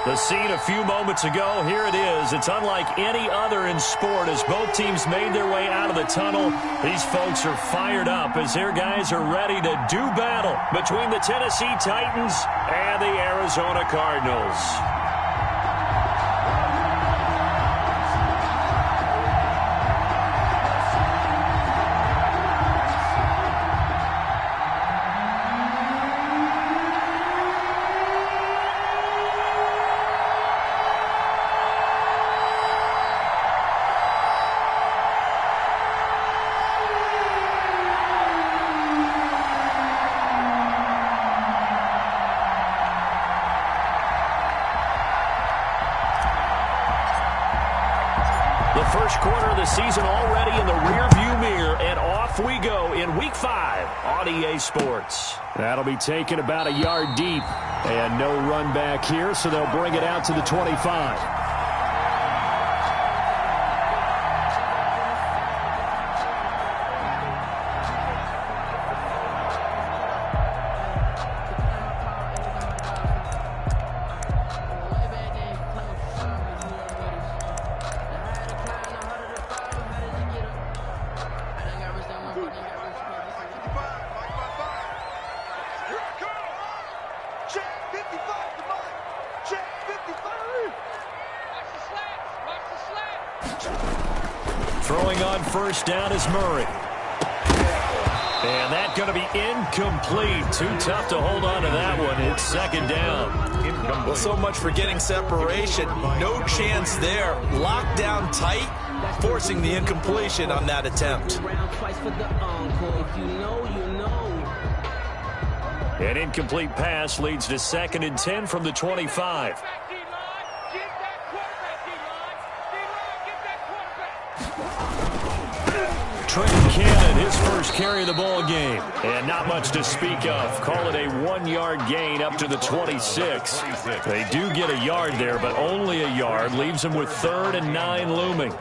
The scene a few moments ago, here it is. It's unlike any other in sport as both teams made their way out of the tunnel. These folks are fired up as their guys are ready to do battle between the Tennessee Titans and the Arizona Cardinals. The first quarter of the season already in the rearview mirror, and off we go in Week 5 on EA Sports. That'll be taken about a yard deep, and no run back here, so they'll bring it out to the 25. Throwing on first down is Murray. And that's going to be incomplete. Too tough to hold on to that one. It's second down. Well, so much for getting separation. No chance there. Locked down tight, forcing the incompletion on that attempt. An incomplete pass leads to 2nd and 10 from the 25. Trent Cannon, his first carry of the ball game. And not much to speak of. Call it a 1-yard gain up to the 26. They do get a yard there, but only a yard. Leaves them with 3rd and 9 looming.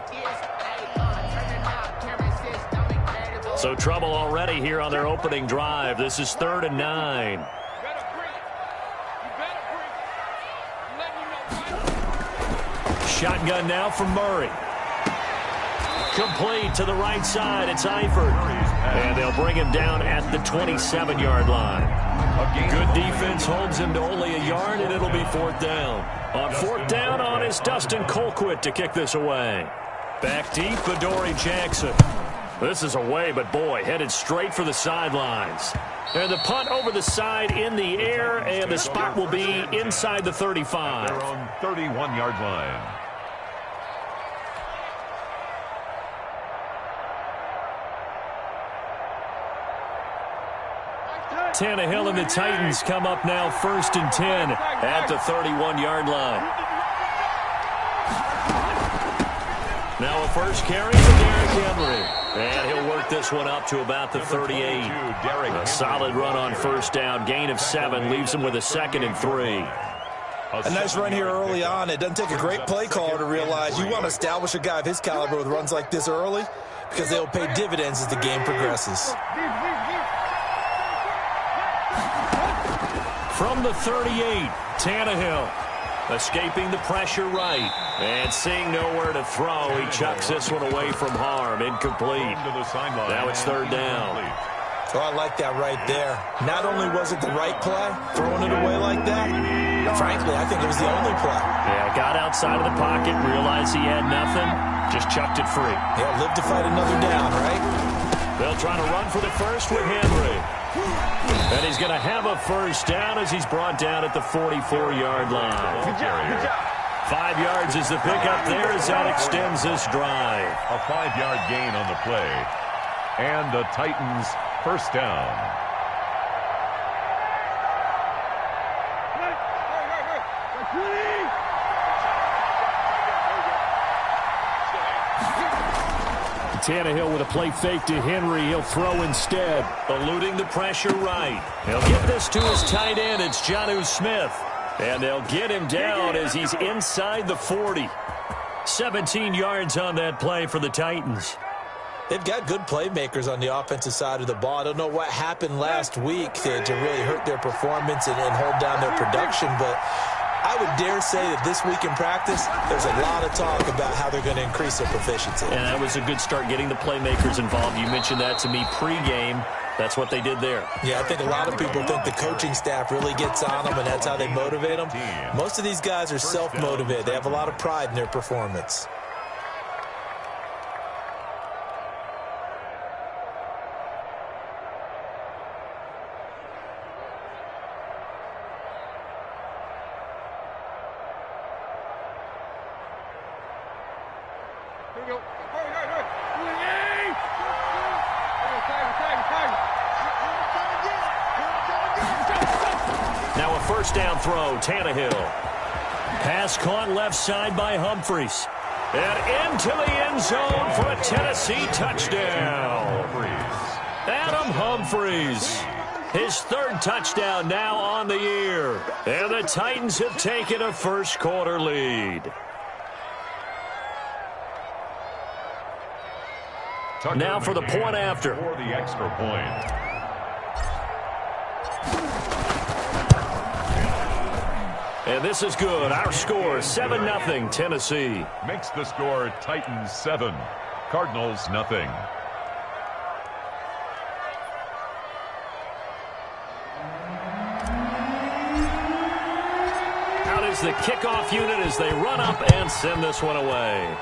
So trouble already here on their opening drive. This is 3rd and 9. Shotgun now from Murray. Complete to the right side. It's Eifert. And they'll bring him down at the 27-yard line. Good defense holds him to only a yard, and it'll be 4th down. On 4th down on is Dustin Colquitt to kick this away. Back deep, Adoree Jackson. This is away, but boy, headed straight for the sidelines. And the punt over the side in the air, and the spot will be inside the 35. They're on 31-yard line. Tannehill and the Titans come up now 1st and 10 at the 31-yard line. Now a first carry to Derrick Henry. And he'll work this one up to about the 38. A solid run on first down. Gain of 7 leaves him with a 2nd and 3. A nice run here early on. It doesn't take a great play caller to realize you want to establish a guy of his caliber with runs like this early because they'll pay dividends as the game progresses. From the 38, Tannehill escaping the pressure right. And seeing nowhere to throw, he chucks this one away from harm. Incomplete. Now it's 3rd down. So I like that right there. Not only was it the right play, throwing it away like that, frankly, I think it was the only play. Yeah, got outside of the pocket, realized he had nothing, just chucked it free. Yeah, live to fight another down, right? They'll try to run for the first with Henry. And he's going to have a first down as he's brought down at the 44-yard line. 5 yards is the pickup there as that extends this drive. A 5-yard gain on the play. And the Titans first down. Tannehill with a play fake to Henry. He'll throw instead. Eluding the pressure right. He'll get this to his tight end. It's Jonnu Smith. And they'll get him down as he's inside the 40. 17 yards on that play for the Titans. They've got good playmakers on the offensive side of the ball. I don't know what happened last week to really hurt their performance and hold down their production, but I would dare say that this week in practice, there's a lot of talk about how they're going to increase their proficiency. And that was a good start, getting the playmakers involved. You mentioned that to me pregame. That's what they did there. Yeah, I think a lot of people think the coaching staff really gets on them, and that's how they motivate them. Most of these guys are self-motivated. They have a lot of pride in their performance. Now a first down throw, Tannehill. Pass caught left side by Humphries. And into the end zone for a Tennessee touchdown. Adam Humphries. His third touchdown now on the year. And the Titans have taken a first quarter lead. Now for the point after. For the extra point. And this is good. Our score, 7-0, Tennessee. Makes the score Titans 7, Cardinals nothing. Out is the kickoff unit as they run up and send this one away.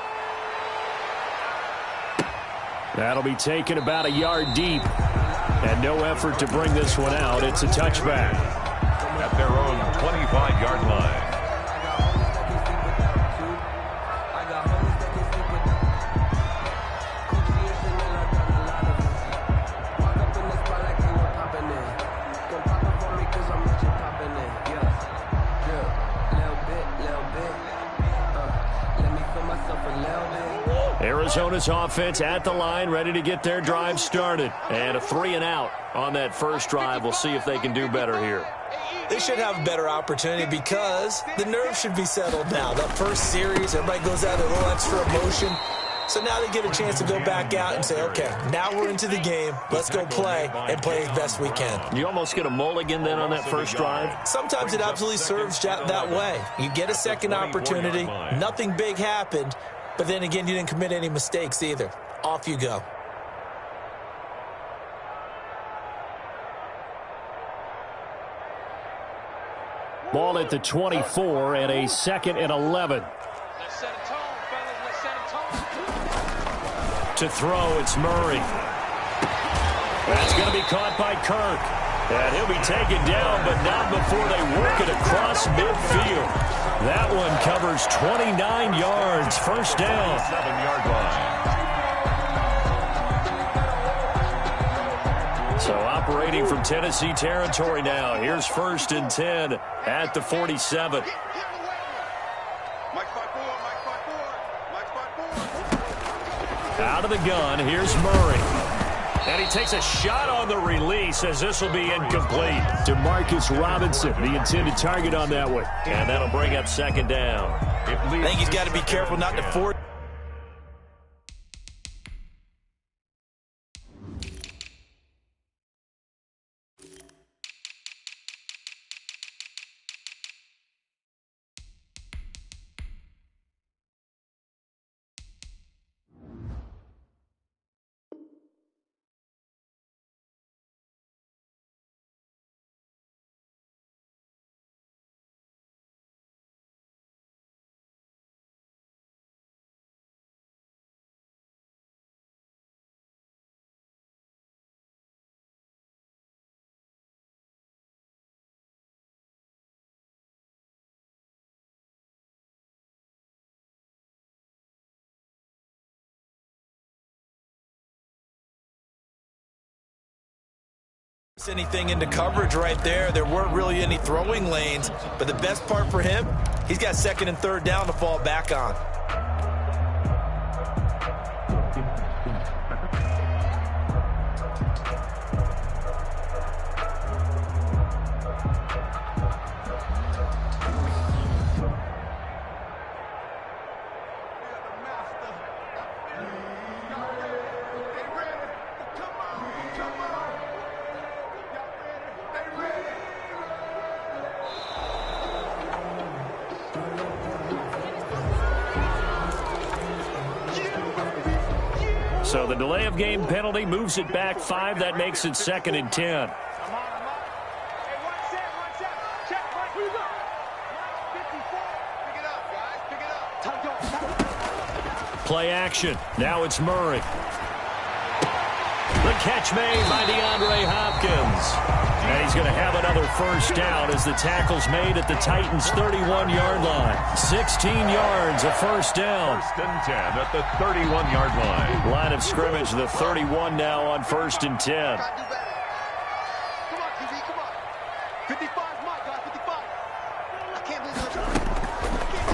That'll be taken about a yard deep. And no effort to bring this one out. It's a touchback. At their own 25-yard line. Arizona's offense at the line, ready to get their drive started. And a 3-and-out on that first drive. We'll see if they can do better here. They should have a better opportunity because the nerves should be settled now. That first series, everybody goes out with a little extra emotion. So now they get a chance to go back out and say, okay, now we're into the game. Let's go play and play as best we can. You almost get a mulligan then on that first drive? Sometimes it absolutely serves that way. You get a second opportunity. Nothing big happened. But then again, you didn't commit any mistakes either. Off you go. Ball at the 24 and a 2nd and 11. Let's set a tone, fellas. Let's set a tone. To throw, it's Murray. That's going to be caught by Kirk. And he'll be taken down, but not before they work it across midfield. That one covers 29 yards. First down. 7-yard line. So operating from Tennessee territory now. Here's 1st and 10 at the 47. Out of the gun, here's Murray. And he takes a shot on the release as this will be incomplete. DeMarcus Robinson, the intended target on that one. And that'll bring up 2nd down. I think he's got to be careful not to force. Anything into coverage right there. There weren't really any throwing lanes, but the best part for him, he's got 2nd and 3rd down to fall back on. So the delay of game penalty moves it back 5. That makes it 2nd and 10. Play action. Now it's Murray. The catch made by DeAndre Hopkins. And he's going to have another first down as the tackle's made at the Titans' 31-yard line. 16 yards, a first down. 1st and 10 at the 31-yard line. Line of scrimmage, the 31 now on 1st and 10. Come on, QB, come on. 55, my guy, 55. I can't believe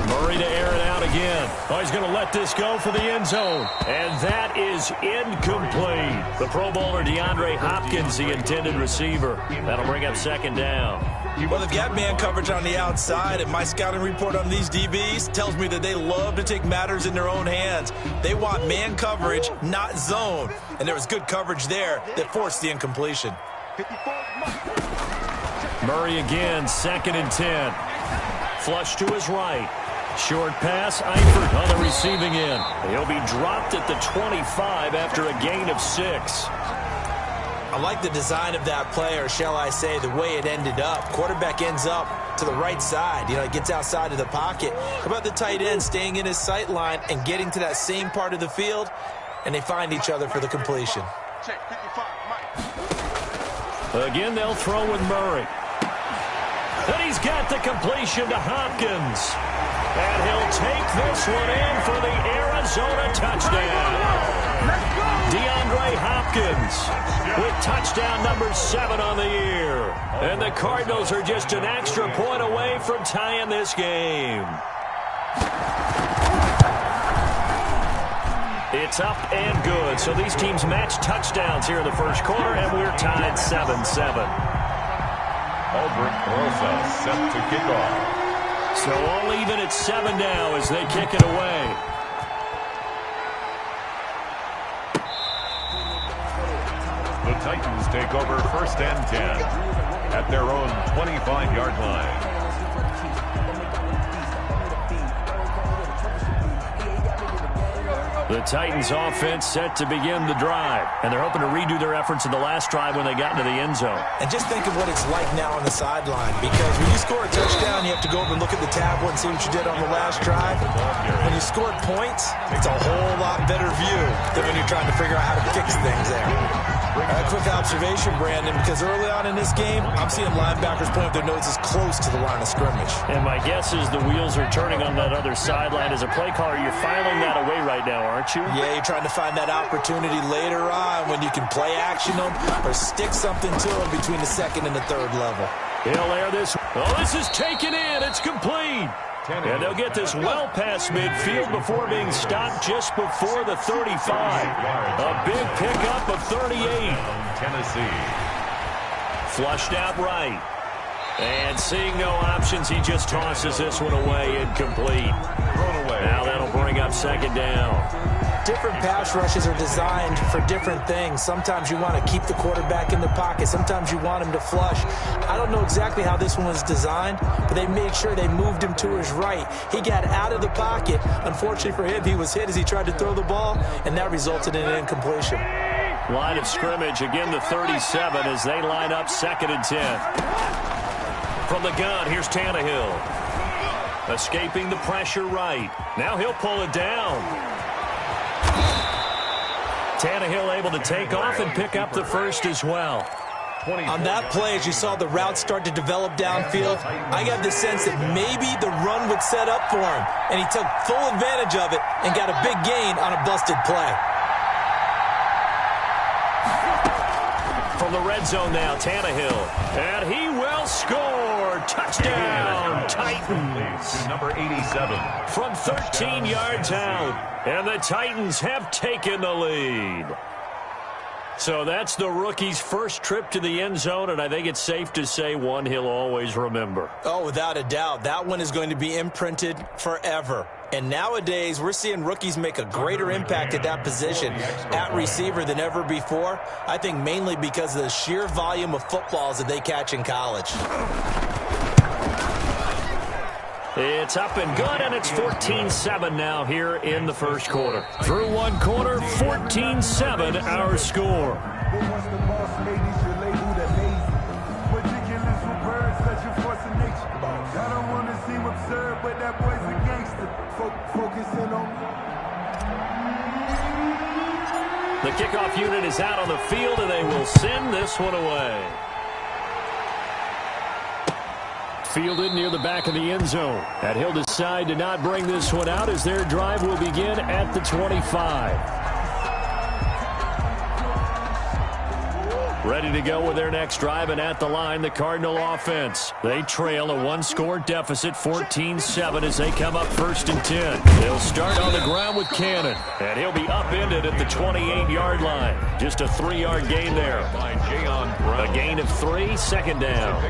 Murray to air it out again. Oh, he's going to let this go for the end zone. And that is incomplete. The Pro Bowler DeAndre Hopkins, the intended receiver. That'll bring up 2nd down. Well, they've got man coverage on the outside, and my scouting report on these DBs tells me that they love to take matters in their own hands. They want man coverage, not zone. And there was good coverage there that forced the incompletion. Murray again, 2nd and 10. Flush to his right. Short pass, Eifert on the receiving end. He'll be dropped at the 25 after a gain of 6. I like the design of that play, or shall I say the way it ended up. Quarterback ends up to the right side. You know, it gets outside of the pocket. How about the tight end staying in his sight line and getting to that same part of the field, and they find each other for the completion. Again, they'll throw with Murray. And he's got the completion to Hopkins. And he'll take this one in for the Arizona touchdown. DeAndre Hopkins with touchdown number 7 on the year. And the Cardinals are just an extra point away from tying this game. It's up and good. So these teams match touchdowns here in the first quarter, and we're tied 7-7. Albert Rosa set to kick off. So all even at 7 now as they kick it away. The Titans take over 1st and 10 at their own 25-yard line. The Titans offense set to begin the drive. And they're hoping to redo their efforts in the last drive when they got into the end zone. And just think of what it's like now on the sideline, because when you score a touchdown, you have to go over and look at the tablet and see what you did on the last drive. When you scored points, it's a whole lot better view than when you're trying to figure out how to fix things there. A quick observation, Brandon, because early on in this game, I'm seeing linebackers point their noses close to the line of scrimmage. And my guess is the wheels are turning on that other sideline. As a play caller, you're filing that away right now, aren't you? Yeah, you're trying to find that opportunity later on when you can play action them or stick something to them between the 2nd and the 3rd level. He'll air this. Oh, this is taken in. It's complete. And they'll get this well past midfield before being stopped just before the 35. A big pickup of 38. Tennessee. Flushed out right. And seeing no options, he just tosses this one away, incomplete. Thrown away. Now that'll bring up 2nd down. Different pass rushes are designed for different things. Sometimes you want to keep the quarterback in the pocket. Sometimes you want him to flush. I don't know exactly how this one was designed, but they made sure they moved him to his right. He got out of the pocket. Unfortunately for him, he was hit as he tried to throw the ball, and that resulted in an incompletion. Line of scrimmage, again the 37 as they line up 2nd and 10. From the gun, here's Tannehill. Escaping the pressure right. Now he'll pull it down. Tannehill able to take off and pick up the first as well. On that play, as you saw the route start to develop downfield, I got the sense that maybe the run would set up for him, and he took full advantage of it and got a big gain on a busted play. From the red zone now, Tannehill. And he will score. Touchdown, Titans. Number 87. From 13 yards out. And the Titans have taken the lead. So that's the rookie's first trip to the end zone, and I think it's safe to say one he'll always remember. Oh, without a doubt. That one is going to be imprinted forever. And nowadays, we're seeing rookies make a greater impact at that position at receiver than ever before. I think mainly because of the sheer volume of footballs that they catch in college. It's up and good, and it's 14-7 now here in the first quarter. Through one quarter, 14-7 our score. The kickoff unit is out on the field, and they will send this one away. Fielded near the back of the end zone. And he'll decide to not bring this one out as their drive will begin at the 25. Ready to go with their next drive, and at the line, the Cardinal offense. They trail a one-score deficit, 14-7, as they come up 1st and 10. They'll start on the ground with Cannon, and he'll be upended at the 28-yard line. Just a 3-yard gain there. A gain of 3, 2nd down.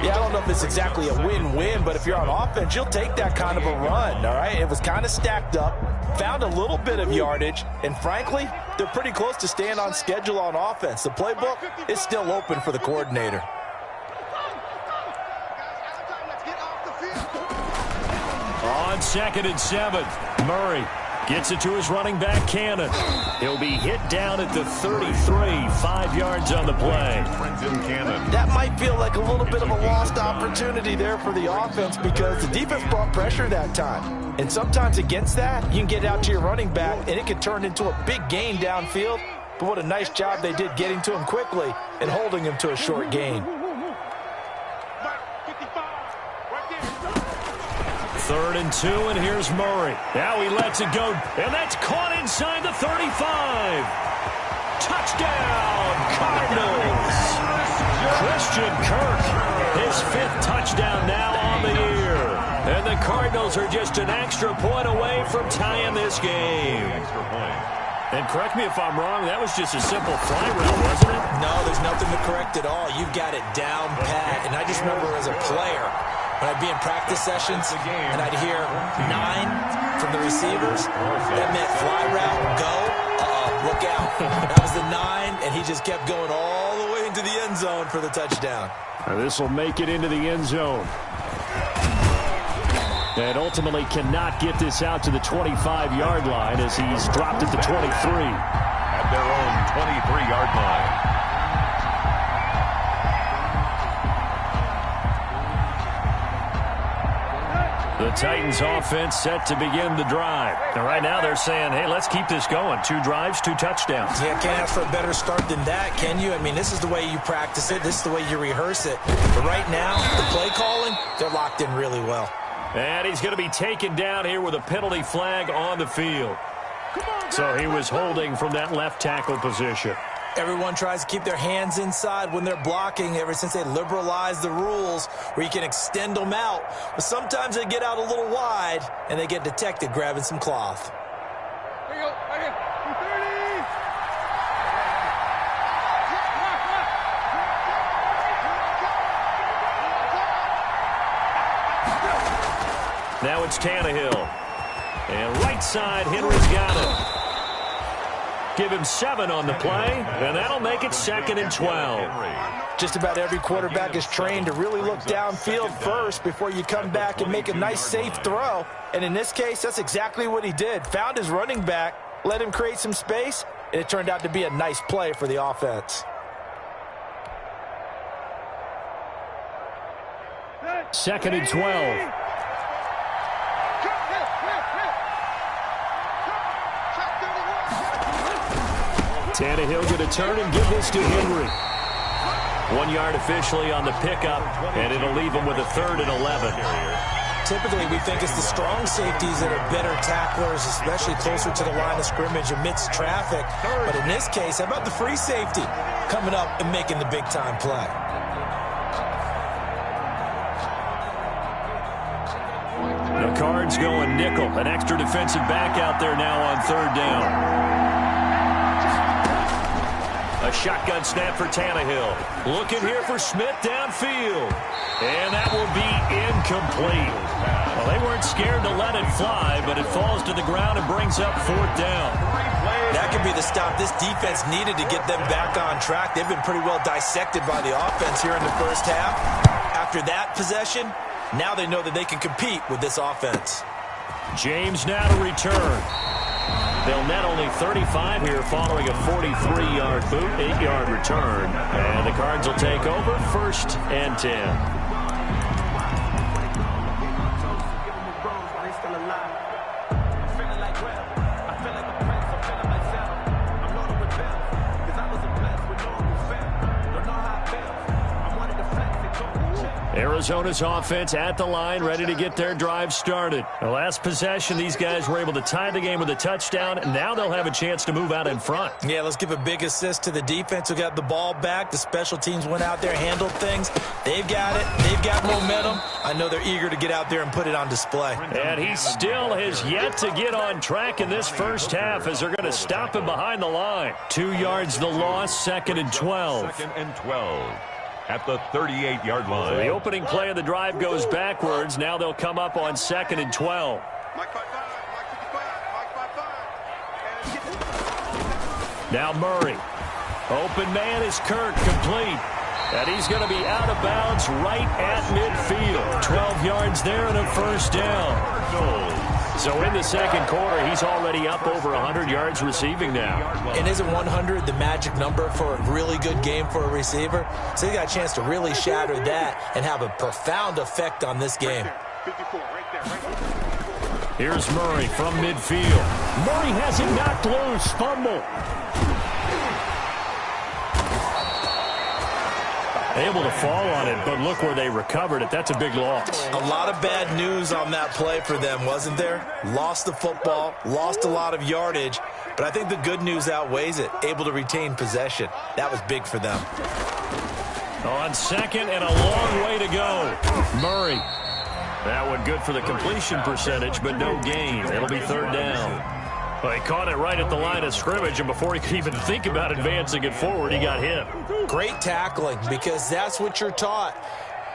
Yeah, I don't know if it's exactly a win-win, but if you're on offense, you'll take that kind of a run, all right? It was kind of stacked up, found a little bit of yardage, and frankly, they're pretty close to staying on schedule on offense. The playbook is still open for the coordinator. On 2nd and 7, Murray gets it to his running back, Cannon. He'll be hit down at the 33, 5 yards on the play. That might feel like a little bit of a lost opportunity there for the offense because the defense brought pressure that time. And sometimes against that, you can get out to your running back, and it can turn into a big gain downfield. But what a nice job they did getting to him quickly and holding him to a short gain. 3rd and 2, and here's Murray. Now he lets it go, and that's caught inside the 35. Touchdown, Cardinals. Christian Kirk, his 5th touchdown now on the year. And the Cardinals are just an extra point away from tying this game. And correct me if I'm wrong, that was just a simple fly route, wasn't it? No, there's nothing to correct at all. You've got it down pat. And I just remember as a player, when I'd be in practice sessions and I'd hear 9 from the receivers, that meant fly route, go, look out. That was the 9, and he just kept going all the way into the end zone for the touchdown. This will make it into the end zone. And ultimately cannot get this out to the 25-yard line as he's dropped at the 23. At their own 23-yard line. The Titans offense set to begin the drive. And right now they're saying, hey, let's keep this going. 2 drives, 2 touchdowns. Yeah, can't ask for a better start than that, can you? I mean, this is the way you practice it. This is the way you rehearse it. But right now, the play calling, they're locked in really well. And he's going to be taken down here with a penalty flag on the field. So he was holding from that left tackle position. Everyone tries to keep their hands inside when they're blocking ever since they liberalized the rules where you can extend them out. But sometimes they get out a little wide and they get detected grabbing some cloth. Here you go. Right here. 230. Now it's Tannehill. And right side, Henry's got it. Give him 7 on the play, and that'll make it 2nd and 12. Just about every quarterback is trained to really look downfield first before you come back and make a nice, safe throw. And in this case, that's exactly what he did. Found his running back, let him create some space, and it turned out to be a nice play for the offense. 2nd and 12. Tannehill going to turn and give this to Henry. 1 yard officially on the pickup, and it'll leave him with a 3rd and 11. Typically, we think it's the strong safeties that are better tacklers, especially closer to the line of scrimmage amidst traffic. But in this case, how about the free safety coming up and making the big-time play? The Cards going nickel. An extra defensive back out there now on 3rd down. A shotgun snap for Tannehill. Looking here for Smith downfield. And that will be incomplete. Well, they weren't scared to let it fly, but it falls to the ground and brings up 4th down. That could be the stop this defense needed to get them back on track. They've been pretty well dissected by the offense here in the first half. After that possession, Now they know that they can compete with this offense. James now to return. They'll net only 35 here following a 43-yard boot, 8-yard return. And the Cards will take over, first and 10. Arizona's offense at the line, ready to get their drive started. The last possession, these guys were able to tie the game with a touchdown. Now they'll have a chance to move out in front. Yeah, let's give a big assist to the defense who got the ball back. The special teams went out there, handled things. They've got it. They've got momentum. I know they're eager to get out there and put it on display. And he still has yet to get on track in this first half as they're going to stop him behind the line. 2 yards the loss, 2nd and 12. 2nd and 12. At the 38-yard line. The opening play of the drive goes backwards. Now they'll come up on 2nd and 12. Now Murray. Open man is Kirk, complete. And he's going to be out of bounds right at midfield. 12 yards there and a first down. So in the second quarter, he's already up over 100 yards receiving now. And isn't 100 the magic number for a really good game for a receiver? So he got a chance to really shatter that and have a profound effect on this game. Here's Murray from midfield. Murray has it knocked loose. Fumble. Able to fall on it, but look where they recovered it. That's a big loss. A lot of bad news on that play for them, wasn't there? Lost the football, lost a lot of yardage, but I think the good news outweighs it. Able to retain possession. That was big for them. On second and a long way to go. Murray. That one good for the completion percentage, but no gain. It'll be third down. Well, he caught it right at the line of scrimmage, and before he could even think about advancing it forward, he got hit. Great tackling, because that's what you're taught.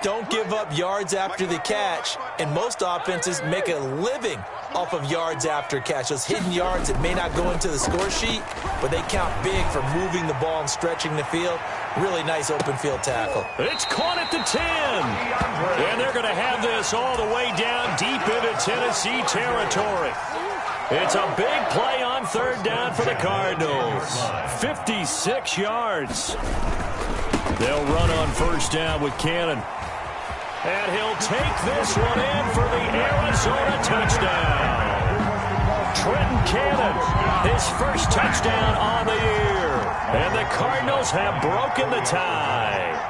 Don't give up yards after the catch, and most offenses make a living off of yards after catch. Those hidden yards that may not go into the score sheet, but they count big for moving the ball and stretching the field. Really nice open field tackle. It's caught at the 10. And they're going to have this all the way down deep into Tennessee territory. It's a big play on third down for the Cardinals. 56 yards. They'll run on first down with Cannon. And he'll take this one in for the Arizona touchdown. Trenton Cannon, his first touchdown on the year. And the Cardinals have broken the tie.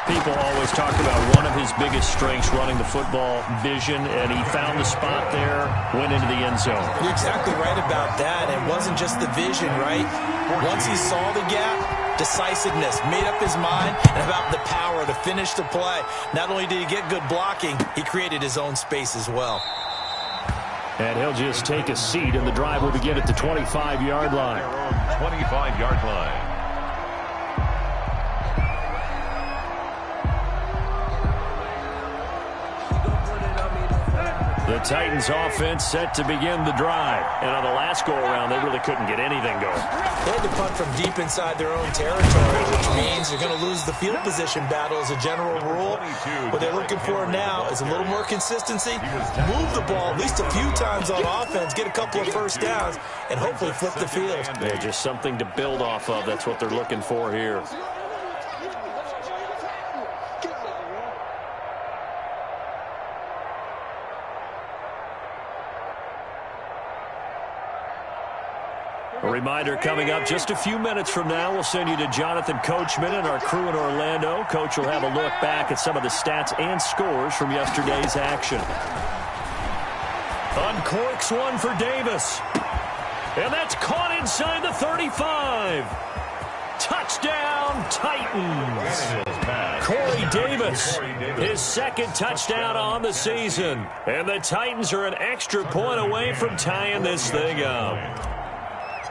People always talk about one of his biggest strengths, running the football, vision, and he found the spot there, went into the end zone. You're exactly right about that. It wasn't just the vision, right? Once he saw the gap, decisiveness, made up his mind, and about the power to finish the play. Not only did he get good blocking, he created his own space as well. And he'll just take a seat, and the drive will begin at the 25-yard line. 25-yard line. The Titans offense set to begin the drive. And on the last go-around, they really couldn't get anything going. They had to punt from deep inside their own territory, which means they're going to lose the field position battle as a general rule. What they're looking for now is a little more consistency, move the ball at least a few times on offense, get a couple of first downs, and hopefully flip the field. Yeah, just something to build off of. That's what they're looking for here. A reminder coming up just a few minutes from now, we'll send you to Jonathan Coachman and our crew in Orlando. Coach will have a look back at some of the stats and scores from yesterday's action. Uncorks one for Davis. And that's caught inside the 35. Touchdown, Titans. Corey Davis, his second touchdown on the season. And the Titans are an extra point away from tying this thing up.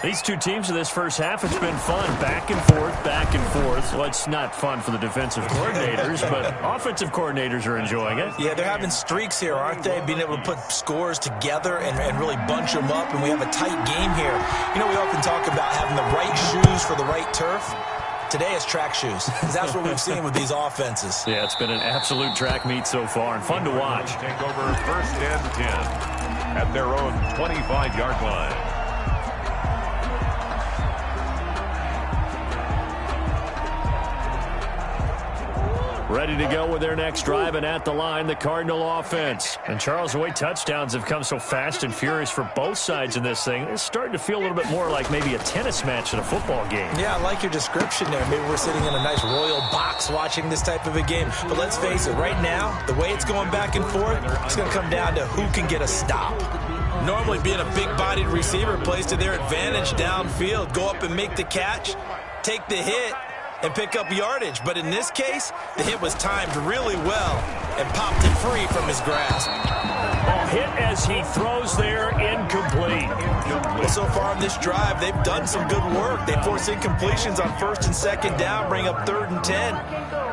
These two teams in this first half, it's been fun. Back and forth, back and forth. Well, it's not fun for the defensive coordinators, but offensive coordinators are enjoying it. Yeah, they're having streaks here, aren't they? Being able to put scores together and really bunch them up, and we have a tight game here. You know, we often talk about having the right shoes for the right turf. today is track shoes, because that's what we've seen with these offenses. Yeah, it's been an absolute track meet so far and fun to watch. Take over first and 10 at their own 25-yard line. Ready to go with their next drive, and at the line, the Cardinal offense. And Charles, the way touchdowns have come so fast and furious for both sides in this thing, it's starting to feel a little bit more like maybe a tennis match than a football game. Yeah, I like your description there. Maybe we're sitting in a nice royal box watching this type of a game. But let's face it, right now, the way it's going back and forth, it's going to come down to who can get a stop. Normally, being a big-bodied receiver plays to their advantage downfield. Go up and make the catch, take the hit, and pick up yardage. But in this case, the hit was timed really well and popped it free from his grasp. A hit as he throws there, incomplete. Well, so far on this drive, they've done some good work. They force incompletions on first and second down, bring up 3rd and 10.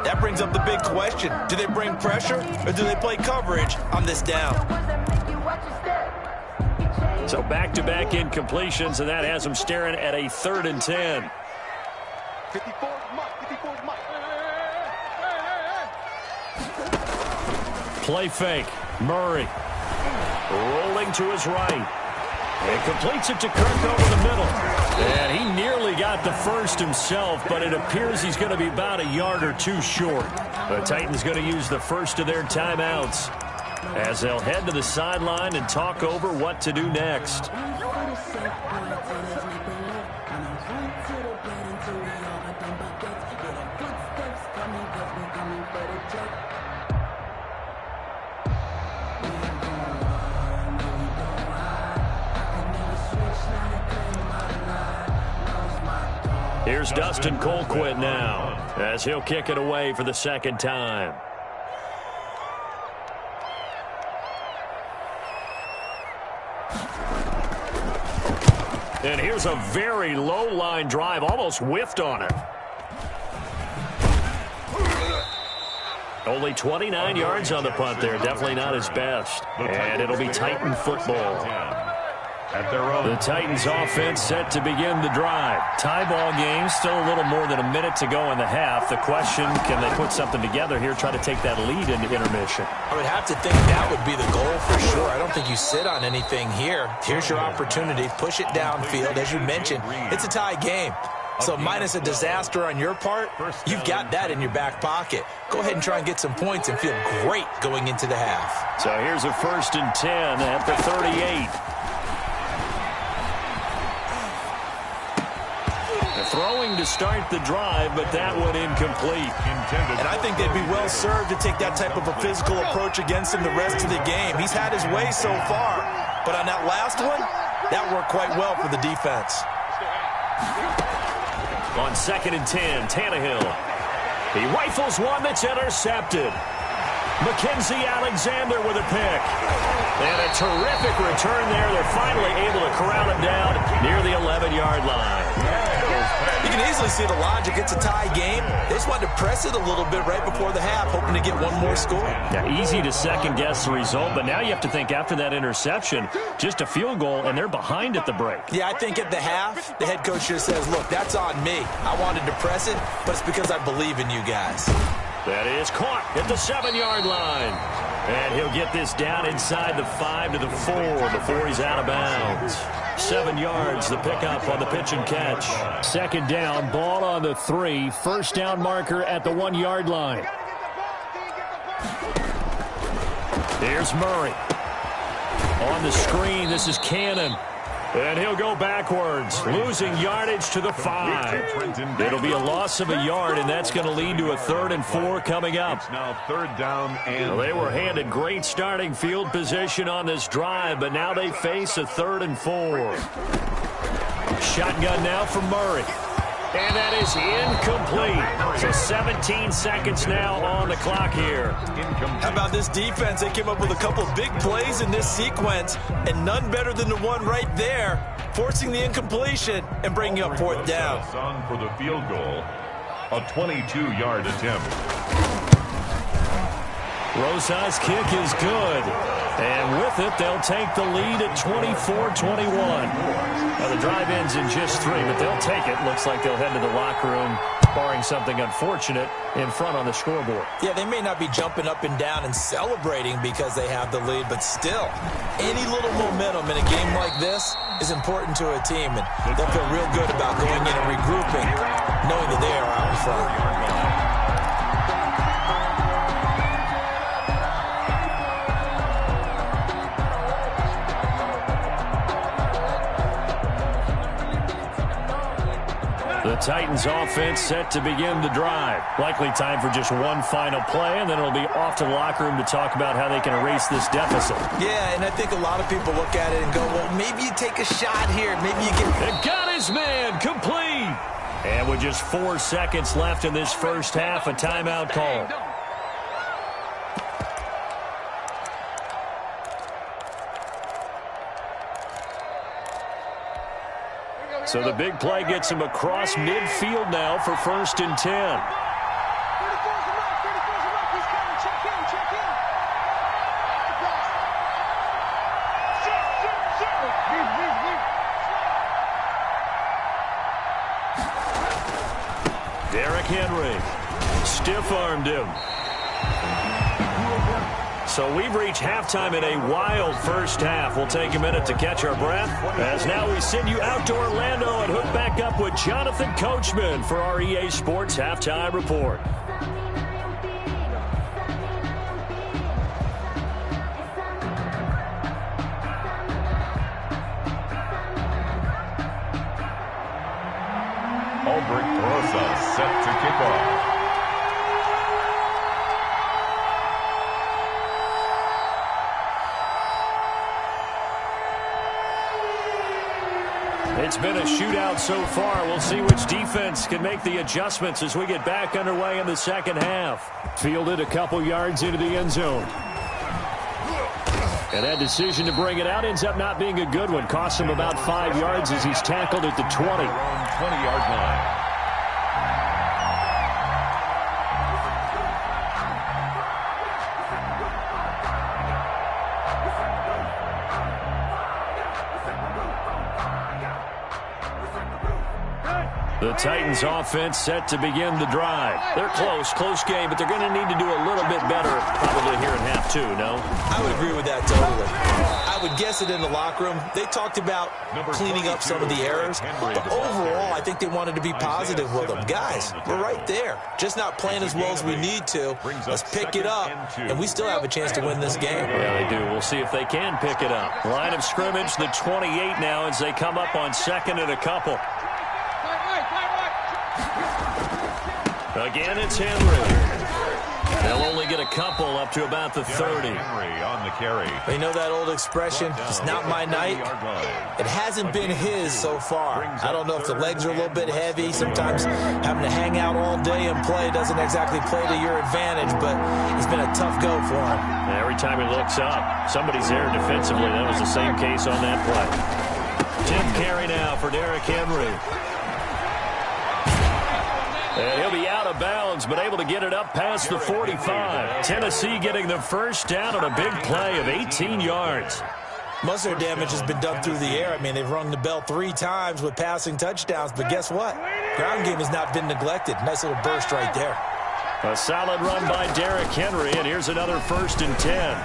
That brings up the big question. Do they bring pressure or do they play coverage on this down? So back-to-back incompletions, and that has them staring at a 3rd and 10. 54 Mike. Play fake. Murray rolling to his right. And completes it to Kirk over the middle. And he nearly got the first himself, but it appears he's going to be about a yard or two short. The Titans going to use the first of their timeouts as they'll head to the sideline and talk over what to do next. Here's Dustin Colquitt now as he'll kick it away for the second time. And here's a very low-line drive, almost whiffed on it. Only 29 yards on the punt there. Definitely not his best. And it'll be Titan football. The Titans offense set to begin the drive. Tie ball game, still a little more than a minute to go in the half. The question, can they put something together here, try to take that lead into intermission? I would have to think that would be the goal for sure. I don't think you sit on anything here. Here's your opportunity. Push it downfield. As you mentioned, it's a tie game. So minus a disaster on your part, you've got that in your back pocket. Go ahead and try and get some points and feel great going into the half. So here's a 1st and 10 at the 38. Throwing to start the drive, but that one incomplete. And I think they'd be well served to take that type of a physical approach against him the rest of the game. He's had his way so far, but on that last one, that worked quite well for the defense. On 2nd and 10, Tannehill. He rifles one that's intercepted. Mackenzie Alexander with a pick. And a terrific return there. They're finally able to corral him down near the 11-yard line. You can easily see the logic. It's a tie game. They just wanted to press it a little bit right before the half, hoping to get one more score. Yeah, easy to second-guess the result, but now you have to think after that interception, just a field goal, and they're behind at the break. Yeah, I think at the half, the head coach just says, look, that's on me. I wanted to press it, but it's because I believe in you guys. That is caught at the 7-yard line. And he'll get this down inside the 5 to the 4 before he's out of bounds. 7 yards, the pickup on the pitch and catch. 2nd down, ball on the 3. 1st down marker at the 1-yard line. Here's Murray. On the screen, this is Cannon. And he'll go backwards, losing yardage to the 5. It'll be a loss of a yard, and that's going to lead to a 3rd and 4 coming up. It's now 3rd down and... Well, they were handed great starting field position on this drive, but now they face a 3rd and 4. Shotgun now for Murray. And that is incomplete. So 17 seconds now on the clock here. How about this defense? They came up with a couple of big plays in this sequence, and none better than the one right there, forcing the incompletion and bringing up 4th down. On for the field goal, a 22-yard attempt. Rosa's kick is good. And with it, they'll take the lead at 24-21. Now, the drive ends in just 3, but they'll take it. Looks like they'll head to the locker room, barring something unfortunate, in front on the scoreboard. Yeah, they may not be jumping up and down and celebrating because they have the lead, but still, any little momentum in a game like this is important to a team, and they'll feel real good about going in and regrouping, knowing that they are out in front. The Titans offense set to begin the drive. Likely time for just one final play, and then it'll be off to the locker room to talk about how they can erase this deficit. Yeah, and I think a lot of people look at it and go, well, maybe you take a shot here. Maybe you get... And got his man complete. And with just 4 seconds left in this first half, a timeout call. So the big play gets him across midfield now for 1st and 10. Derrick Henry stiff-armed him. So we've reached halftime in a wild first half. We'll take a minute to catch our breath, as now we send you out to Orlando and hook back up with Jonathan Coachman for our EA Sports Halftime Report. Albrecht Rosa set to kick off. It's been a shootout so far. We'll see which defense can make the adjustments as we get back underway in the second half. Fielded a couple yards into the end zone. And that decision to bring it out ends up not being a good one. Costs him about 5 yards as he's tackled at the 20. 20-yard line. The Titans offense set to begin the drive. They're close game, but they're going to need to do a little bit better probably here in half 2, no? I would agree with that totally. I would guess it in the locker room. They talked about cleaning up some of the errors, but overall, I think they wanted to be positive with them. Guys, we're right there. Just not playing as well as we need to. Let's pick it up, and we still have a chance to win this game. Yeah, they do. We'll see if they can pick it up. Line of scrimmage, the 28 now as they come up on 2nd and a couple. Again, it's Henry. They'll only get a couple up to about the 30. Henry on the carry. You know that old expression, it's not my night? It hasn't been his so far. I don't know if the legs are a little bit heavy. Sometimes having to hang out all day and play doesn't exactly play to your advantage, but it's been a tough go for him. Every time he looks up, somebody's there defensively. That was the same case on that play. 10th carry now for Derrick Henry. And he'll be out of bounds, but able to get it up past the 45. Tennessee getting the first down on a big play of 18 yards. Most of their damage has been done through the air. I mean, they've rung the bell 3 times with passing touchdowns, but guess what? Ground game has not been neglected. Nice little burst right there. A solid run by Derrick Henry, and here's another 1st and 10.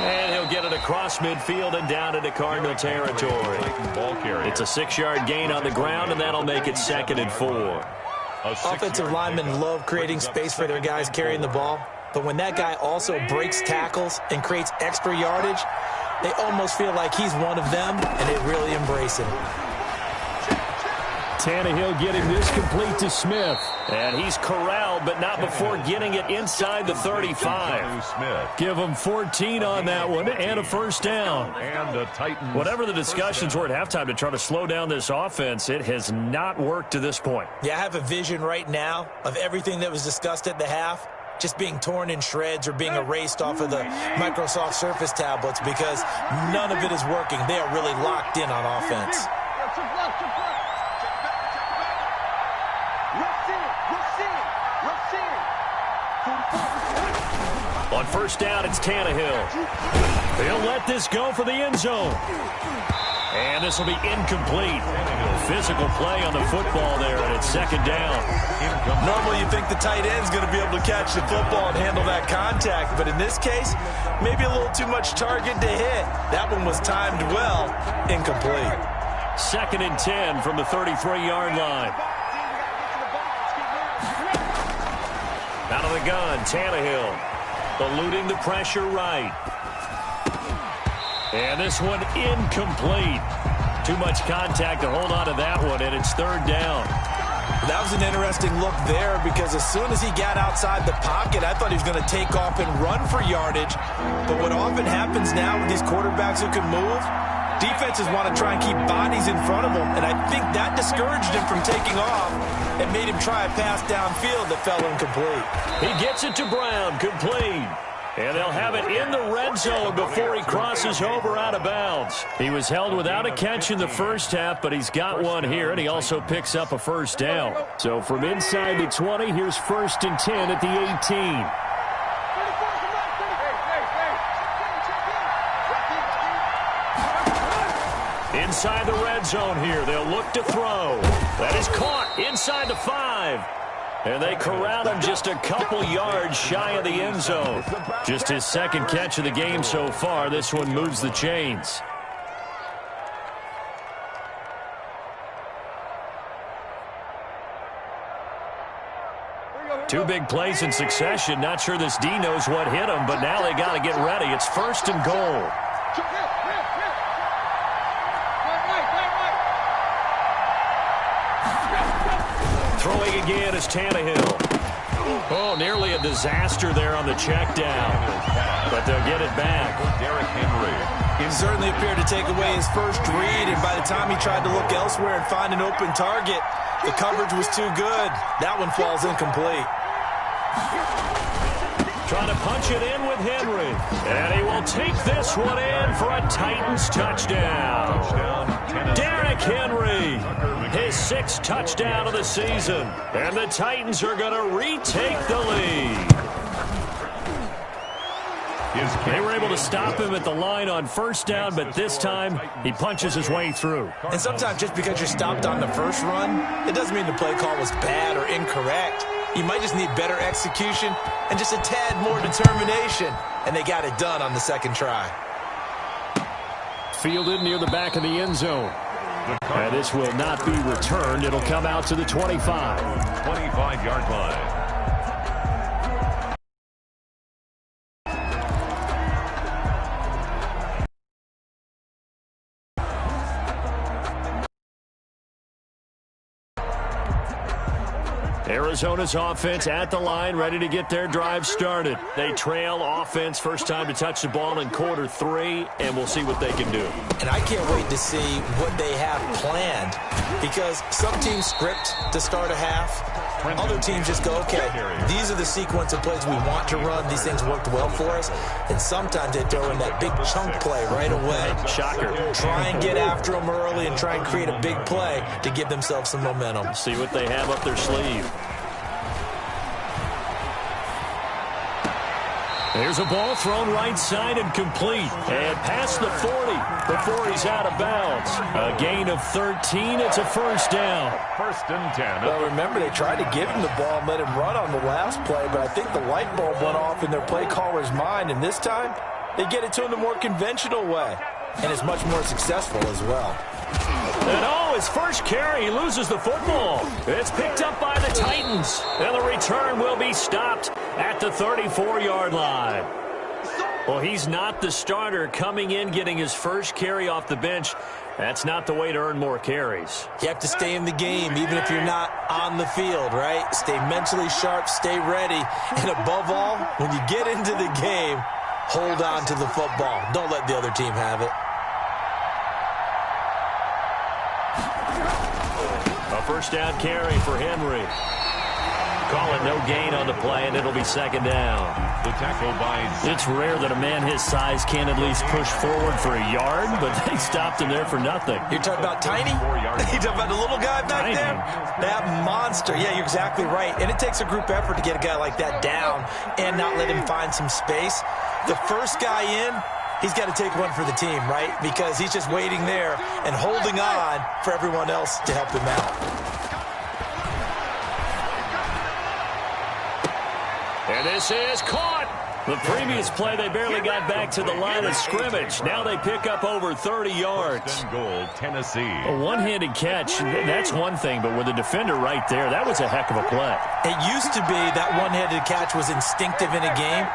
And he'll get it across midfield and down into Cardinal territory. It's a 6-yard gain on the ground, and that'll make it 2nd and 4. Offensive linemen love creating space for their guys carrying the ball, but when that guy also breaks tackles and creates extra yardage, they almost feel like he's one of them, and they really embrace him. Tannehill getting this complete to Smith. And he's corralled, but not before getting it inside the 35. Give him 14 on that one and a first down. And the Titans. Whatever the discussions were at halftime to try to slow down this offense, it has not worked to this point. Yeah, I have a vision right now of everything that was discussed at the half just being torn in shreds or being erased off of the Microsoft Surface tablets because none of it is working. They are really locked in on offense. On first down, it's Tannehill. They'll let this go for the end zone. And this will be incomplete. Physical play on the football there, and it's second down. Normally you think the tight end's going to be able to catch the football and handle that contact, but in this case, maybe a little too much target to hit. That one was timed well, incomplete. Second and 10 from the 33-yard line. Out of the gun, Tannehill. Eluding the pressure right. And this one incomplete. Too much contact to hold on to that one, and it's third down. That was an interesting look there because as soon as he got outside the pocket, I thought he was going to take off and run for yardage. But what often happens now with these quarterbacks who can move, defenses want to try and keep bodies in front of them, and I think that discouraged him from taking off and made him try a pass downfield that fell incomplete. He gets it to Brown, complete. And they'll have it in the red zone before he crosses over out of bounds. He was held without a catch in the first half, but he's got one here, and he also picks up a first down. So from inside the 20, here's first and 10 at the 18. Inside the red zone here, they'll look to throw. That is caught inside the 5. And they corral him just a couple yards shy of the end zone. Just his second catch of the game so far. This one moves the chains. Two big plays in succession. Not sure this D knows what hit him, but now they got to get ready. It's first and goal. Throwing again is Tannehill. Oh, nearly a disaster there on the check down. But they'll get it back. Derrick Henry. He certainly appeared to take away his first read, and by the time he tried to look elsewhere and find an open target, the coverage was too good. That one falls incomplete. Trying to punch it in with Henry. And he will take this one in for a Titans touchdown. Derrick Henry, his 6th touchdown of the season. And the Titans are going to retake the lead. They were able to stop him at the line on first down, but this time he punches his way through. And sometimes just because you're stopped on the first run, it doesn't mean the play call was bad or incorrect. You might just need better execution and just a tad more determination. And they got it done on the second try. Fielded near the back of the end zone. And this will not be returned. It'll come out to the 25. 25-yard line. Arizona's offense at the line, ready to get their drive started. They trail offense, first time to touch the ball in quarter 3, and we'll see what they can do. And I can't wait to see what they have planned, because some teams script to start a half. Other teams just go, okay, these are the sequence of plays we want to run. These things worked well for us. And sometimes they throw in that big chunk play right away. Shocker. Try and get after them early and try and create a big play to give themselves some momentum. See what they have up their sleeve. There's a ball thrown right side and complete. And past the 40 before he's out of bounds. A gain of 13. It's a first down. First and 10. Well, remember, they tried to give him the ball and let him run on the last play, but I think the light bulb went off in their play caller's mind, and this time they get it to him the more conventional way. And it's much more successful as well. And oh, his first carry, he loses the football. It's picked up by the Titans. And the return will be stopped at the 34-yard line. Well, he's not the starter coming in, getting his first carry off the bench. That's not the way to earn more carries. You have to stay in the game, even if you're not on the field, right? Stay mentally sharp, stay ready. And above all, when you get into the game, hold on to the football. Don't let the other team have it. A first down carry for Henry. Call it no gain on the play, and it'll be second down. The tackle by... It's rare that a man his size can at least push forward for a yard, but they stopped him there for nothing. You're talking about tiny? You're talking about the little guy back there? That monster. Yeah, you're exactly right. And it takes a group effort to get a guy like that down and not let him find some space. The first guy in, he's got to take one for the team, right? Because he's just waiting there and holding on for everyone else to help him out. And this is caught. The previous play, they barely got back to the line of scrimmage. Now they pick up over 30 yards. First and goal, Tennessee. A one-handed catch, that's one thing, but with a defender right there, that was a heck of a play. It used to be that one-handed catch was instinctive in a game.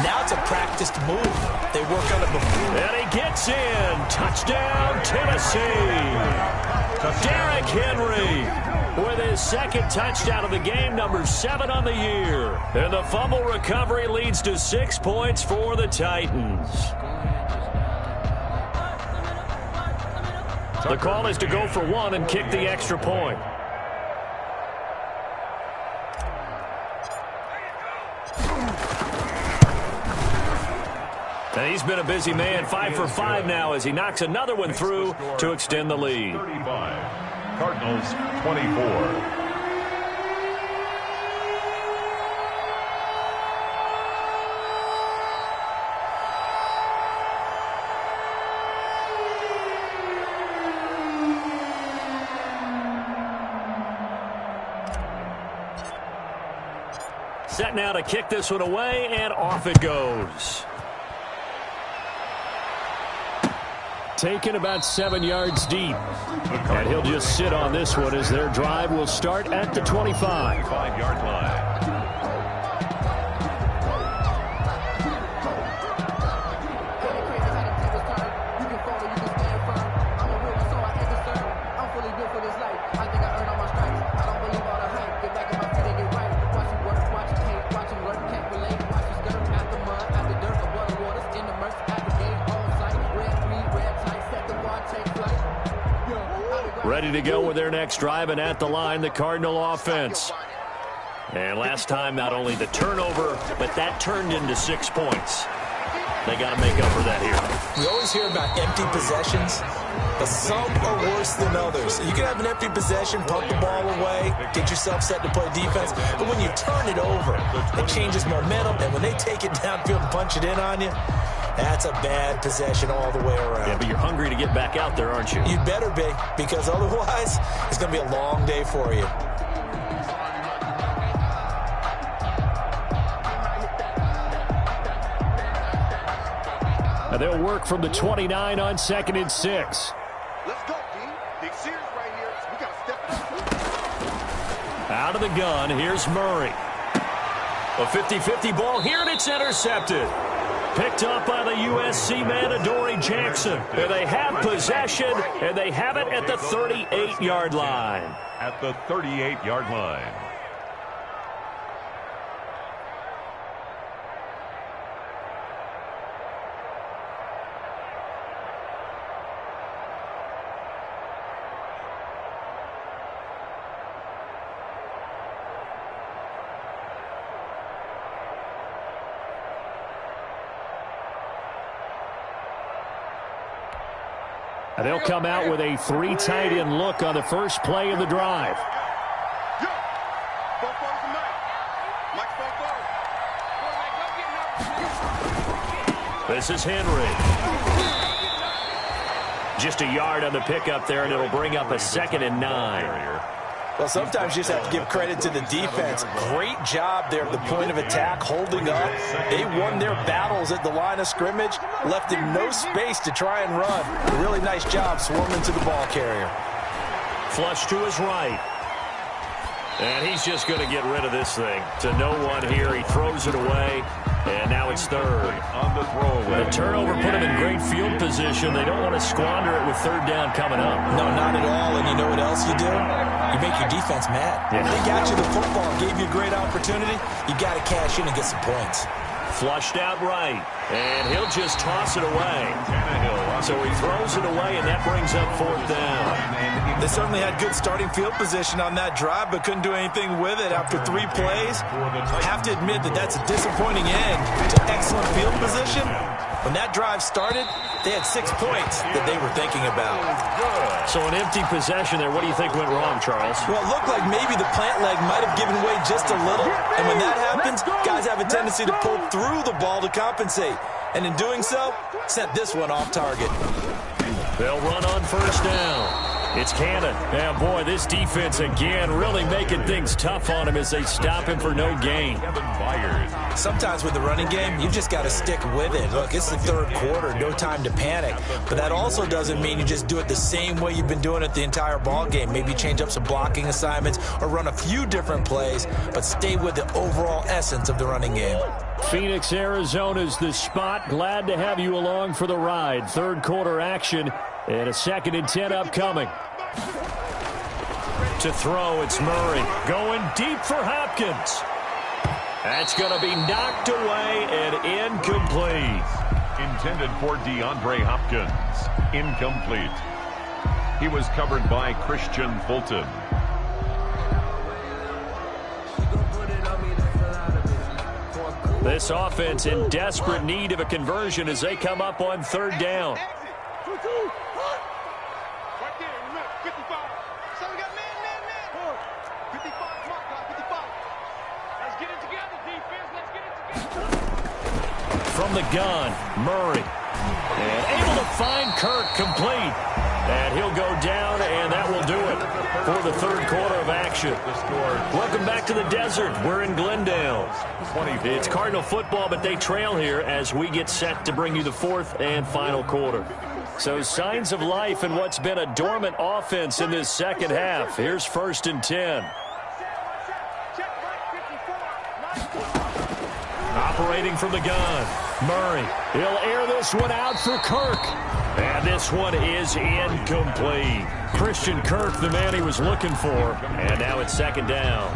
Now it's a practiced move. They work on it before. And he gets in. Touchdown, Tennessee. Derrick Henry with his second touchdown of the game, number 7 on the year. And the fumble recovery leads to 6 points for the Titans. The call is to go for 1 and kick the extra point. And he's been a busy man, 5 for 5 now as he knocks another one through to extend the lead. 35. Cardinals 24. Set now to kick this one away, and off it goes. Taken about 7 yards deep. And he'll just sit on this one as their drive will start at the 25. 25-yard line. Ready to go with their next drive, and at the line, the Cardinal offense. And last time, not only the turnover, but that turned into 6 points. They got to make up for that here. We always hear about empty possessions, but some are worse than others. You can have an empty possession, pump the ball away, get yourself set to play defense, but when you turn it over, it changes momentum, and when they take it downfield and punch it in on you, that's a bad possession all the way around. Yeah, but you're hungry to get back out there, aren't you? You'd better be, because otherwise, it's going to be a long day for you. Now they'll work from the 29 on 2nd and 6. Let's go, D. Big series right here. We got to step it up. Out of the gun, here's Murray. A 50-50 ball here, and it's intercepted. Picked up by the USC man, Adoree Jackson. And they have possession, and they have it at the 38-yard line. At the 38-yard line. And they'll come out with a 3 tight end look on the first play of the drive. This is Henry. Just a yard on the pickup there, and it'll bring up a 2nd and 9. Well, sometimes you just have to give credit to the defense. Great job there at the point of attack, holding up. They won their battles at the line of scrimmage, left him no space to try and run. A really nice job swarming to the ball carrier. Flush to his right. And he's just going to get rid of this thing. To no one here. He throws it away. And now it's 3rd. On the throwaway. The turnover put him in great field position. They don't want to squander it with 3rd down coming up. No, not at all. And you know what else you do? You make your defense mad. Yeah. They got you the football, gave you a great opportunity. You got to cash in and get some points. Flushed out right. And he'll just toss it away. So he throws it away, and that brings up 4th down. They certainly had good starting field position on that drive, but couldn't do anything with it after 3 plays. I have to admit that that's a disappointing end to excellent field position. When that drive started, they had 6 points that they were thinking about. So an empty possession there. What do you think went wrong, Charles? Well, it looked like maybe the plant leg might have given way just a little. And when that happens, guys have a tendency to pull through the ball to compensate. And in doing so, sent this one off target. They'll run on 1st down. It's Cannon. Yeah, boy, this defense again really making things tough on him as they stop him for no gain. Sometimes with the running game, you just got to stick with it. Look, it's the 3rd quarter, no time to panic. But that also doesn't mean you just do it the same way you've been doing it the entire ball game. Maybe change up some blocking assignments or run a few different plays, but stay with the overall essence of the running game. Phoenix, Arizona's the spot. Glad to have you along for the ride. 3rd quarter action and a 2nd and 10 upcoming. To throw, it's Murray. Going deep for Hopkins. That's going to be knocked away and incomplete. Intended for DeAndre Hopkins. Incomplete. He was covered by Christian Fulton. This offense in desperate need of a conversion as they come up on 3rd down. From the gun, Murray. And able to find Kirk complete. And he'll go down, and that will do it for the 3rd quarter of action. Welcome back to the desert. We're in Glendale. It's Cardinal football, but they trail here as we get set to bring you the 4th and final quarter. So signs of life in what's been a dormant offense in this 2nd half. Here's 1st and 10. Operating from the gun, Murray. He'll air this one out for Kirk. And this one is incomplete. Christian Kirk, the man he was looking for. And now it's 2nd down.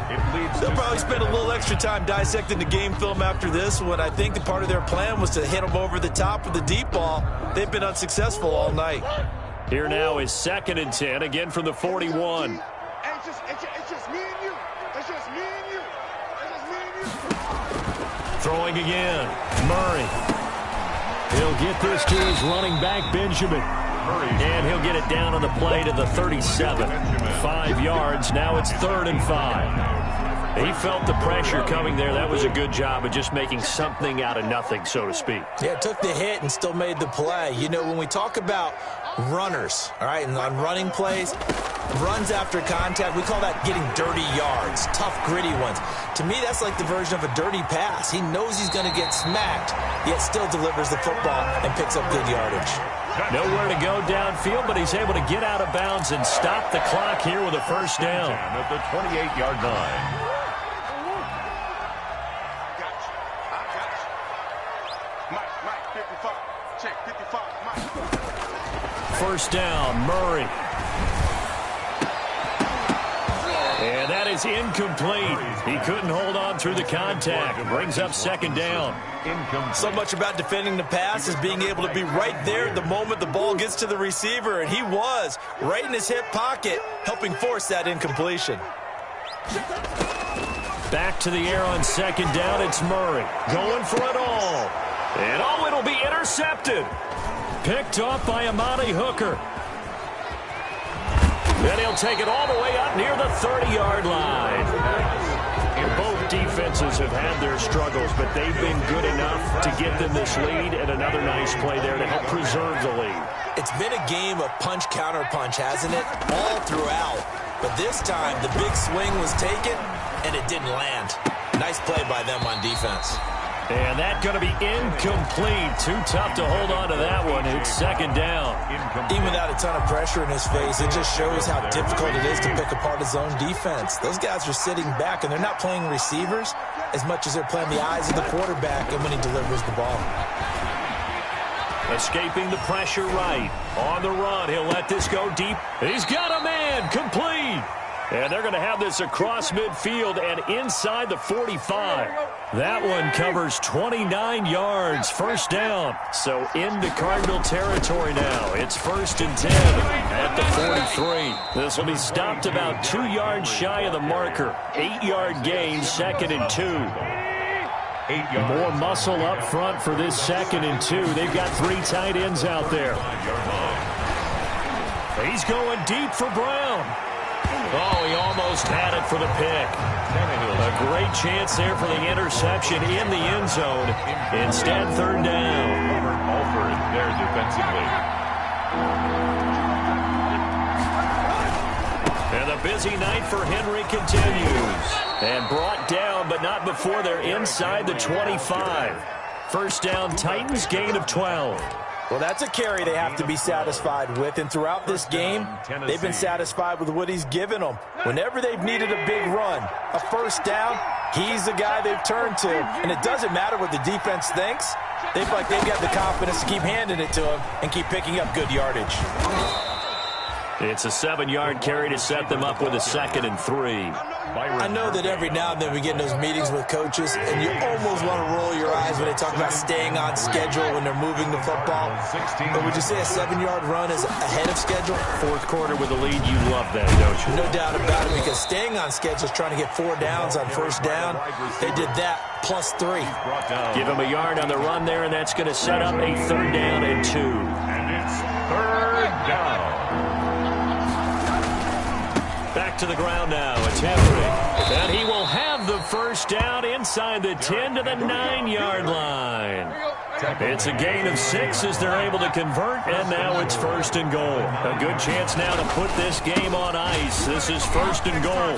They'll probably spend a little extra time dissecting the game film after this one. I think that part of their plan was to hit them over the top with the deep ball. They've been unsuccessful all night. Here now is 2nd and 10, again from the 41. It's just me and you. It's just me and you. It's just me and you. Throwing again, Murray. He'll get this to his running back, Benjamin. And he'll get it down on the play to the 37. 5 yards. Now it's 3rd and 5. He felt the pressure coming there. That was a good job of just making something out of nothing, so to speak. Yeah, took the hit and still made the play. You know, when we talk about runners, all right, and on running plays, runs after contact, we call that getting dirty yards, tough, gritty ones. To me, that's like the version of a dirty pass. He knows he's going to get smacked, yet still delivers the football and picks up good yardage. Nowhere to go downfield, but he's able to get out of bounds and stop the clock here with a 1st down. At the 28-yard line. Mike, 55. Check, 55. Mike. 1st down, Murray. And that is incomplete. He couldn't hold on through the contact. Brings up 2nd down. So much about defending the pass is being able to be right there the moment the ball gets to the receiver, and he was right in his hip pocket, helping force that incompletion. Back to the air on 2nd down. It's Murray going for it all. And oh, it'll be intercepted. Picked off by Amani Hooker. Then he'll take it all the way up near the 30-yard line. And both defenses have had their struggles, but they've been good enough to get them this lead, and another nice play there to help preserve the lead. It's been a game of punch-counter-punch, hasn't it? All throughout. But this time, the big swing was taken, and it didn't land. Nice play by them on defense. And that's going to be incomplete. Too tough to hold on to that one. It's 2nd down. Even without a ton of pressure in his face, it just shows how difficult it is to pick apart his own defense. Those guys are sitting back, and they're not playing receivers as much as they're playing the eyes of the quarterback and when he delivers the ball. Escaping the pressure right. On the run, he'll let this go deep. He's got a man. Complete. And they're going to have this across midfield and inside the 45. That one covers 29 yards, first down. So into Cardinal territory now. It's 1st and 10 at the 43. This will be stopped about 2 yards shy of the marker. 8-yard gain, 2nd and 2. More muscle up front for this 2nd and 2. They've got 3 tight ends out there. He's going deep for Brown. Oh, he almost had it for the pick. A great chance there for the interception in the end zone. Instead, 3rd down. Alford there defensively. And the busy night for Henry continues. And brought down, but not before they're inside the 25. First down, Titans, gain of 12. Well, that's a carry they have to be satisfied with, and throughout this game, they've been satisfied with what he's given them. Whenever they've needed a big run, a first down, he's the guy they've turned to. And it doesn't matter what the defense thinks. They feel like they've got the confidence to keep handing it to him and keep picking up good yardage. It's a 7-yard carry to set them up with a 2nd and 3. I know that every now and then we get in those meetings with coaches, and you almost want to roll your eyes when they talk about staying on schedule when they're moving the football. But would you say a 7-yard run is ahead of schedule? 4th quarter with a lead, you love that, don't you? No doubt about it, because staying on schedule is trying to get 4 downs on first down. They did that plus 3. Give him a yard on the run there, and that's going to set up a 3rd down and 2. And it's 3rd down. Back to the ground now. It's Henry. And he will have the first down inside the 10 to the 9-yard line. It's a gain of 6 as they're able to convert, and now it's 1st and goal. A good chance now to put this game on ice. This is 1st and goal.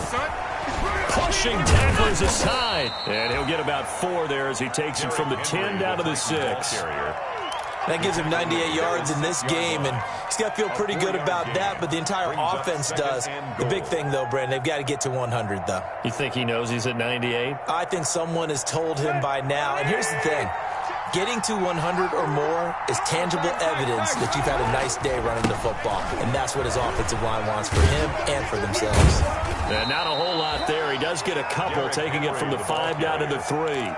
Pushing tacklers aside. And he'll get about 4 there as he takes it from the 10 down to the 6. That gives him 98 yards in this game, and he's got to feel pretty good about that, but the entire offense does. The big thing, though, Brandon, they've got to get to 100, though. You think he knows he's at 98? I think someone has told him by now, and here's the thing. Getting to 100 or more is tangible evidence that you've had a nice day running the football, and that's what his offensive line wants for him and for themselves. And not a whole lot there. He does get a couple, taking it from the 5 down to the 3.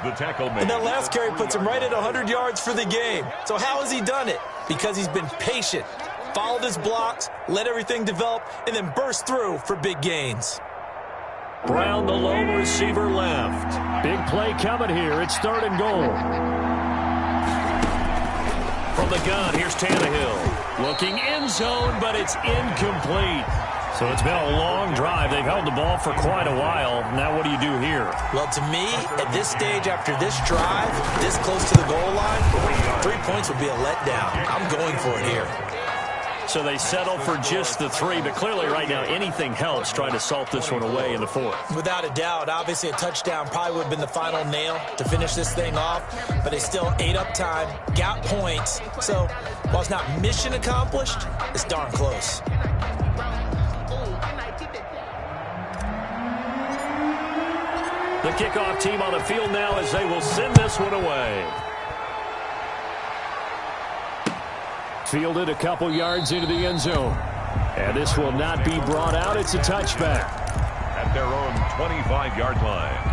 The tackle made. And that last carry puts him right at 100 yards for the game. So how has he done it? Because he's been patient, followed his blocks, let everything develop, and then burst through for big gains. Brown, the lone receiver, left. Big play coming here. It's 3rd and goal. From the gun, here's Tannehill. Looking end zone, but it's incomplete. So it's been a long drive. They've held the ball for quite a while. Now what do you do here? Well, to me, at this stage after this drive, this close to the goal line, 3 points would be a letdown. I'm going for it here. So they settle for just the 3, but clearly right now anything helps trying to salt this one away in the 4th. Without a doubt, obviously a touchdown probably would have been the final nail to finish this thing off, but they still ate up time, got points. So while it's not mission accomplished, it's darn close. The kickoff team on the field now as they will send this one away. Fielded a couple yards into the end zone. And this will not be brought out. It's a touchback. At their own 25-yard line.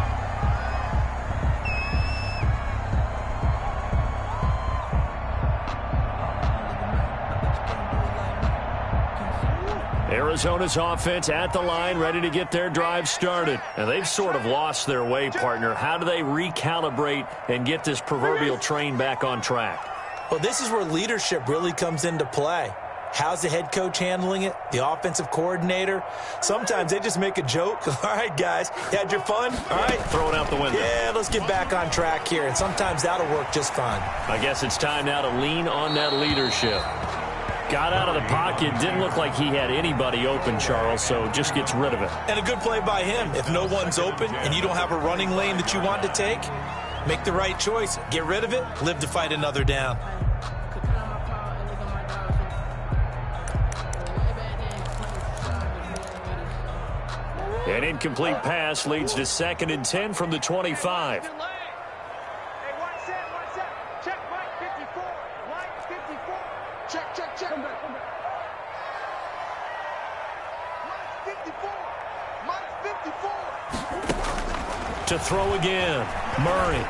Arizona's offense at the line, ready to get their drive started. And they've sort of lost their way, partner. How do they recalibrate and get this proverbial train back on track? Well, this is where leadership really comes into play. How's the head coach handling it? The offensive coordinator? Sometimes they just make a joke. All right, guys, you had your fun? All right. Throw it out the window. Yeah, let's get back on track here. And sometimes that'll work just fine. I guess it's time now to lean on that leadership. Got out of the pocket. Didn't look like he had anybody open, Charles, so just gets rid of it. And a good play by him. If no one's open and you don't have a running lane that you want to take, make the right choice. Get rid of it. Live to fight another down. An incomplete pass leads to 2nd and 10 from the 25. To throw again. Murray.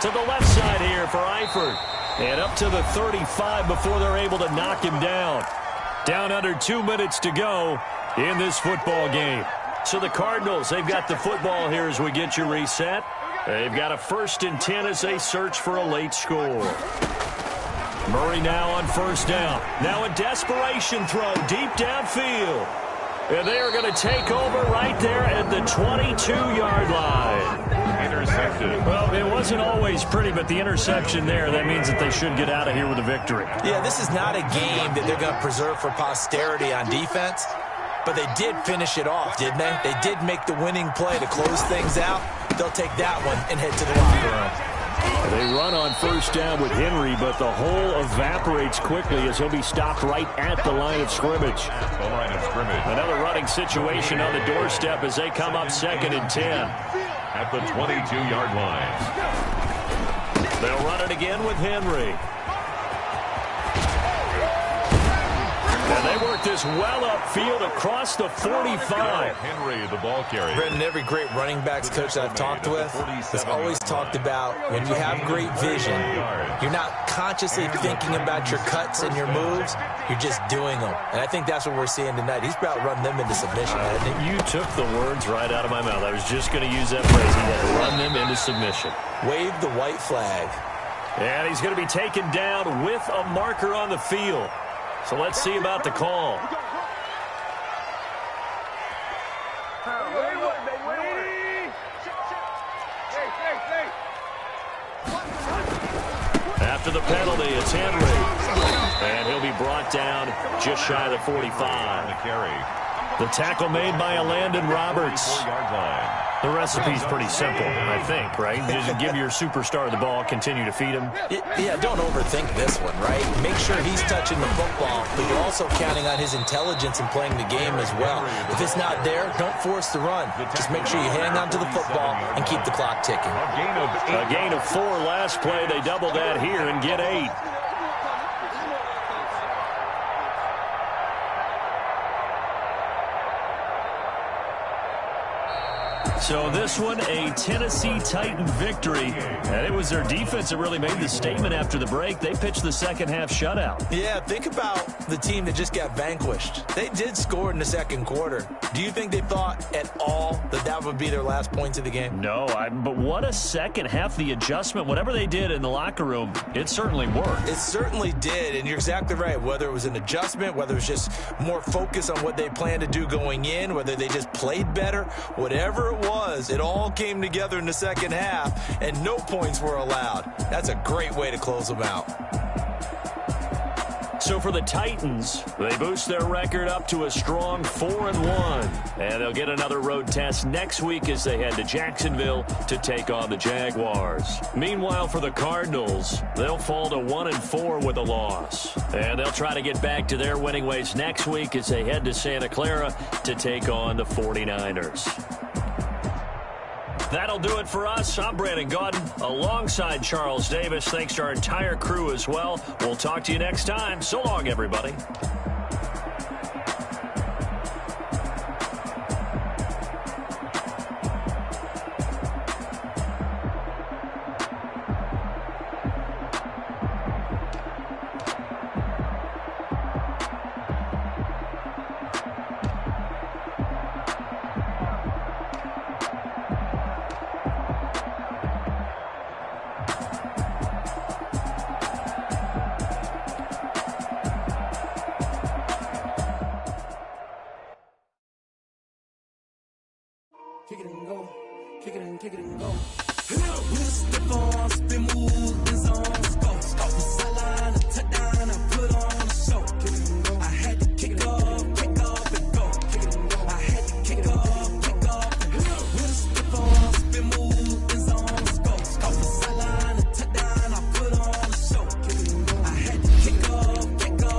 To the left side here for Eifert. And up to the 35 before they're able to knock him down. Down under 2 minutes to go in this football game. So the Cardinals, they've got the football here as we get you reset. They've got a 1st and 10 as they search for a late score. Murray now on 1st down. Now a desperation throw deep downfield. And they are going to take over right there at the 22-yard line. Intercepted. Well, it wasn't always pretty, but the interception there, that means that they should get out of here with a victory. Yeah, this is not a game that they're going to preserve for posterity on defense, but they did finish it off, didn't they? They did make the winning play to close things out. They'll take that one and head to the locker room. They run on 1st down with Henry, but the hole evaporates quickly as he'll be stopped right at the line of scrimmage. The line of scrimmage. Another running situation on the doorstep as they come up 2nd and 10. At the 22-yard line. They'll run it again with Henry. And they work this well upfield across the 45. Henry, the ball carrier. Brendan, every great running backs coach I've talked with has always talked about when you have great vision, you're not consciously thinking about your cuts and your moves, you're just doing them. And I think that's what we're seeing tonight. He's about running them into submission, hasn't he? You took the words right out of my mouth. I was just going to use that phrase. He had to run them into submission. Wave the white flag. And he's going to be taken down with a marker on the field. So let's see about the call. After the penalty, it's Henry. And he'll be brought down just shy of the 45. The tackle made by Landon Roberts. The recipe's pretty simple, I think, right? Just give your superstar the ball, continue to feed him. Yeah, don't overthink this one, right? Make sure he's touching the football, but you're also counting on his intelligence in playing the game as well. If it's not there, don't force the run. Just make sure you hang on to the football and keep the clock ticking. A gain of 4 last play. They double that here and get 8. So this one, a Tennessee Titan victory. And it was their defense that really made the statement after the break. They pitched the second half shutout. Yeah, think about the team that just got vanquished. They did score in the second quarter. Do you think they thought at all that that would be their last points of the game? No, but what a second half. The adjustment, whatever they did in the locker room, it certainly worked. It certainly did, and you're exactly right. Whether it was an adjustment, whether it was just more focus on what they planned to do going in, whether they just played better, whatever it was, it all came together in the second half, and no points were allowed. That's a great way to close them out. So for the Titans, they boost their record up to a strong 4-1. And they'll get another road test next week as they head to Jacksonville to take on the Jaguars. Meanwhile, for the Cardinals, they'll fall to 1-4 with a loss. And they'll try to get back to their winning ways next week as they head to Santa Clara to take on the 49ers. That'll do it for us. I'm Brandon Gaudin alongside Charles Davis. Thanks to our entire crew as well. We'll talk to you next time. So long, everybody. Kick it and go, kick it and go. With the ball, spin move, the zones go. Off the sideline, a touchdown, I put on a show. Kick it and go. I had to kick off and go. Kick it and go. I had to kick off and go. With the ball, spin move, the zones go. Off the sideline, a touchdown, I put on a show. Kick it and go. I had to kick off and go.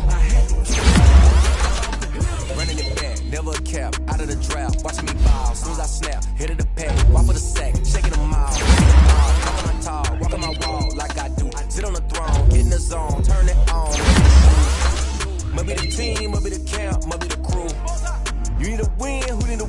I had to kick off and go. Running it back, never a cap, out of the draft. Watching me ball, soon as I snap, hit of the pad, walk for the sack, shaking them all, walking my tall, walking my wall like I do. the team, I'll be the camp, I'll be the crew. You need a win, who need